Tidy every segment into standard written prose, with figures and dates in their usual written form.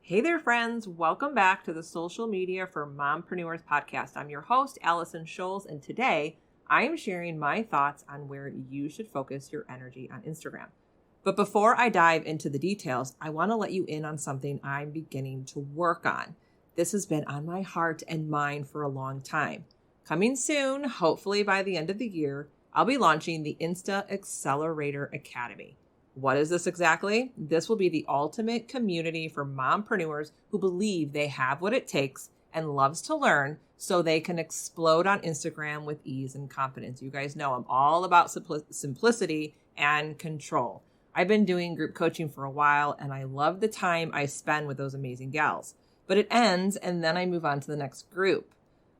Hey there, friends. Welcome back to the Social Media for Mompreneurs podcast. I'm your host, Allison Scholes, and today I am sharing my thoughts on where you should focus your energy on Instagram. But before I dive into the details, I want to let you in on something I'm beginning to work on. This has been on my heart and mind for a long time. Coming soon, hopefully by the end of the year, I'll be launching the Insta Accelerator Academy. What is this exactly? This will be the ultimate community for mompreneurs who believe they have what it takes and loves to learn so they can explode on Instagram with ease and confidence. You guys know I'm all about simplicity and control. I've been doing group coaching for a while and I love the time I spend with those amazing gals. But it ends and then I move on to the next group.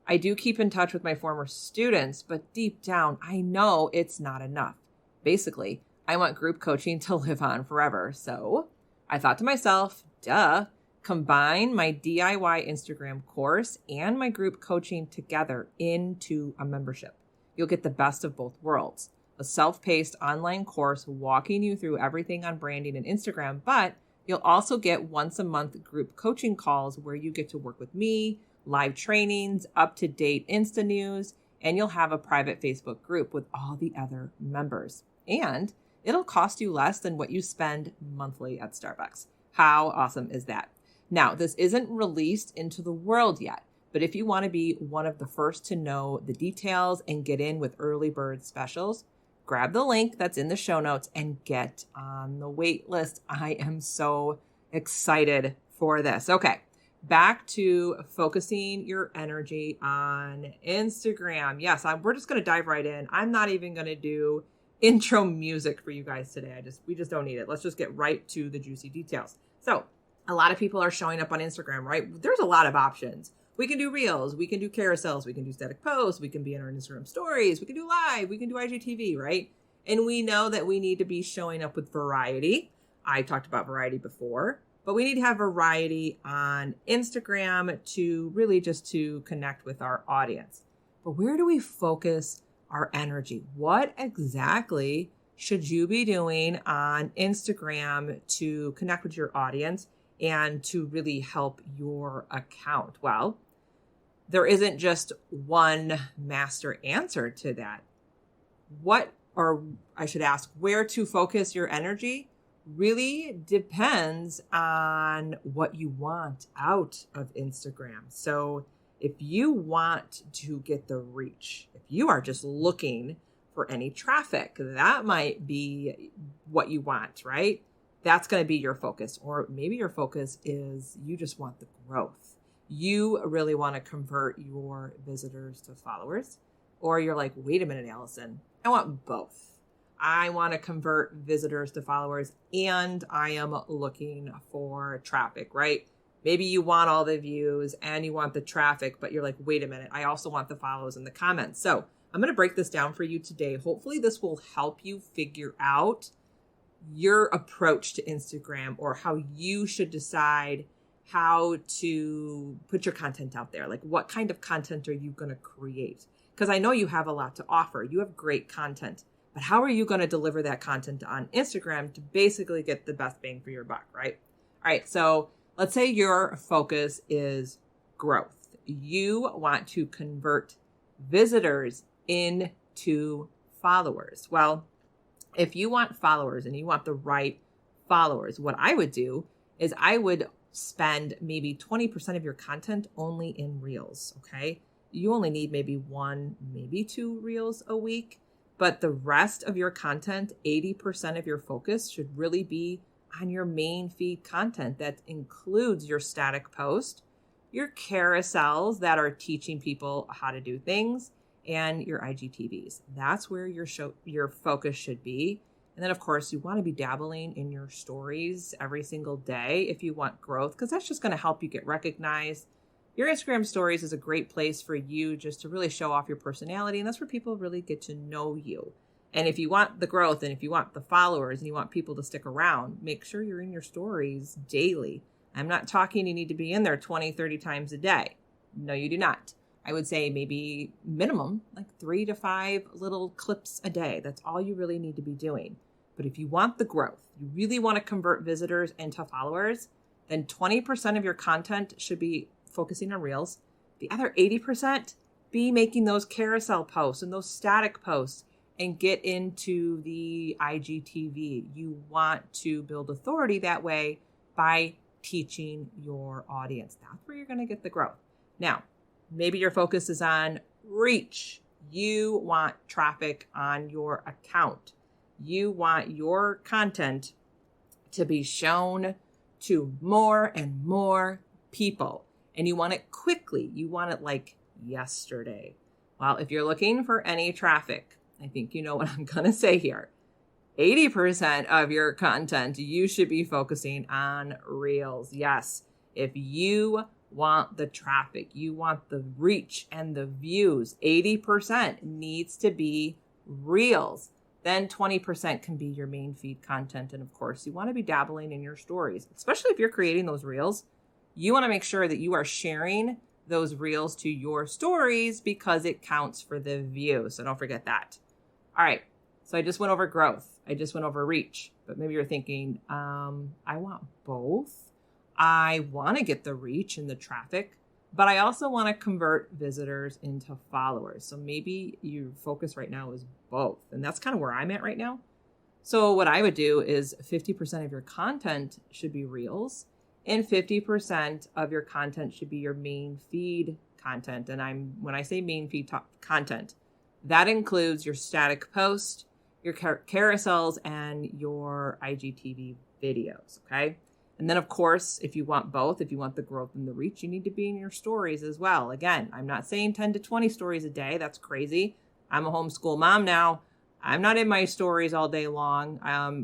I do keep in touch with my former students, but deep down, I know it's not enough. Basically, I want group coaching to live on forever. So I thought to myself, combine my DIY Instagram course and my group coaching together into a membership. You'll get the best of both worlds. A self-paced online course walking you through everything on branding and Instagram, but you'll also get once a month group coaching calls where you get to work with me, live trainings, up-to-date Insta news, and you'll have a private Facebook group with all the other members. And it'll cost you less than what you spend monthly at Starbucks. How awesome is that? Now, this isn't released into the world yet, but if you want to be one of the first to know the details and get in with early bird specials, grab the link that's in the show notes and get on the wait list. I am so excited for this. Okay, back to focusing your energy on Instagram. Yes, we're just going to dive right in. I'm not even going to do intro music for you guys today. We just don't need it. Let's just get right to the juicy details. So a lot of people are showing up on Instagram, right? There's a lot of options. We can do reels, we can do carousels, we can do static posts, we can be in our Instagram stories, we can do live, we can do IGTV, right? And we know that we need to be showing up with variety. I talked about variety before, but we need to have variety on Instagram to really just to connect with our audience. But where do we focus our energy? What exactly should you be doing on Instagram to connect with your audience and to really help your account? Well, there isn't just one master answer to that. Where to focus your energy really depends on what you want out of Instagram. So if you want to get the reach, if you are just looking for any traffic, that might be what you want, right? That's going to be your focus. Or maybe your focus is you just want the growth. You really want to convert your visitors to followers. Or you're like, wait a minute, Allison, I want both. I want to convert visitors to followers and I am looking for traffic, right? Maybe you want all the views and you want the traffic, but you're like, wait a minute, I also want the follows and the comments. So I'm going to break this down for you today. Hopefully this will help you figure out your approach to Instagram or how you should decide how to put your content out there. Like what kind of content are you going to create? Because I know you have a lot to offer. You have great content, but how are you going to deliver that content on Instagram to basically get the best bang for your buck, right? All right, so let's say your focus is growth. You want to convert visitors into followers. Well, if you want followers and you want the right followers, what I would do is I would spend maybe 20% of your content only in reels, okay? You only need maybe 1, maybe 2 reels a week, but the rest of your content, 80% of your focus should really be on your main feed content. That includes your static post, your carousels that are teaching people how to do things, and your IGTVs. That's where your focus should be. And then, of course, you want to be dabbling in your stories every single day if you want growth, because that's just going to help you get recognized. Your Instagram stories is a great place for you just to really show off your personality, and that's where people really get to know you. And if you want the growth and if you want the followers and you want people to stick around, make sure you're in your stories daily. I'm not talking you need to be in there 20, 30 times a day. No, you do not. I would say maybe minimum like 3 to 5 little clips a day. That's all you really need to be doing. But if you want the growth, you really want to convert visitors into followers, Then 20% of your content should be focusing on Reels. The other 80% be making those carousel posts and those static posts and get into the IGTV. You want to build authority that way by teaching your audience. That's where you're going to get the growth. Now, maybe your focus is on reach. You want traffic on your account. You want your content to be shown to more and more people. And you want it quickly. You want it like yesterday. Well, if you're looking for any traffic, I think you know what I'm going to say here. 80% of your content, you should be focusing on Reels. Yes, if you want the traffic, you want the reach and the views, 80% needs to be Reels. Then 20% can be your main feed content. And of course, you want to be dabbling in your stories, especially if you're creating those Reels. You want to make sure that you are sharing those Reels to your stories because it counts for the view. So don't forget that. All right. So I just went over growth. I just went over reach, but maybe you're thinking, I want both. I want to get the reach and the traffic, but I also want to convert visitors into followers. So maybe your focus right now is both. And that's kind of where I'm at right now. So what I would do is 50% of your content should be Reels and 50% of your content should be your main feed content. And when I say main feed content, that includes your static post, your carousels, and your IGTV videos, okay? And then, of course, if you want both, if you want the growth and the reach, you need to be in your stories as well. Again, I'm not saying 10 to 20 stories a day. That's crazy. I'm a homeschool mom now. I'm not in my stories all day long.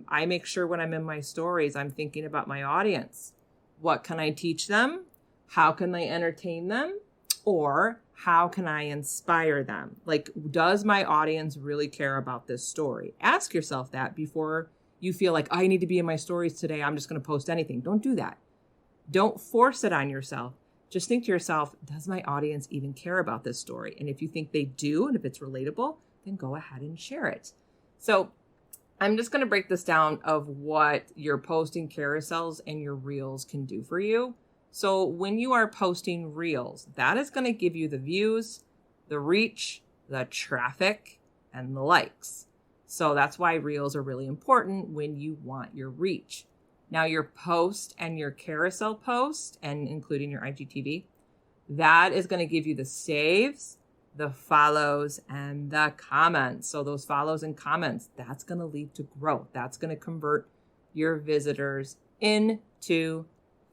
I make sure when I'm in my stories, I'm thinking about my audience. What can I teach them? How can I entertain them? Or how can I inspire them? Like, does my audience really care about this story? Ask yourself that before you feel like, I need to be in my stories today. I'm just going to post anything. Don't do that. Don't force it on yourself. Just think to yourself, does my audience even care about this story? And if you think they do, and if it's relatable, then go ahead and share it. So I'm just going to break this down of what your posting carousels and your Reels can do for you. So when you are posting Reels, that is going to give you the views, the reach, the traffic, and the likes. So that's why Reels are really important when you want your reach. Now your post and your carousel post, and including your IGTV, that is going to give you the saves, the follows, and the comments. So those follows and comments, that's going to lead to growth. That's going to convert your visitors into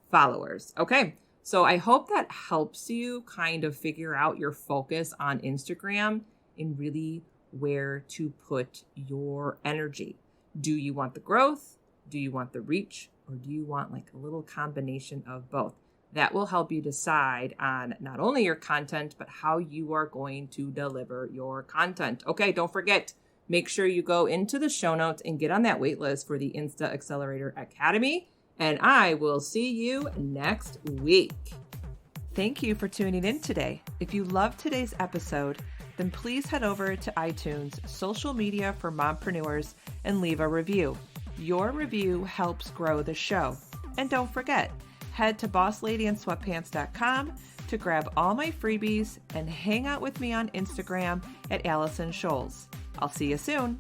followers. Okay. So I hope that helps you kind of figure out your focus on Instagram and really where to put your energy. Do you want the growth? Do you want the reach? Or do you want like a little combination of both? That will help you decide on not only your content, but how you are going to deliver your content. Okay, don't forget, make sure you go into the show notes and get on that wait list for the Insta Accelerator Academy. And I will see you next week. Thank you for tuning in today. If you loved today's episode, then please head over to iTunes, social media for mompreneurs, and leave a review. Your review helps grow the show. And don't forget, head to bossladyandsweatpants.com to grab all my freebies and hang out with me on Instagram at Allison Scholes. I'll see you soon.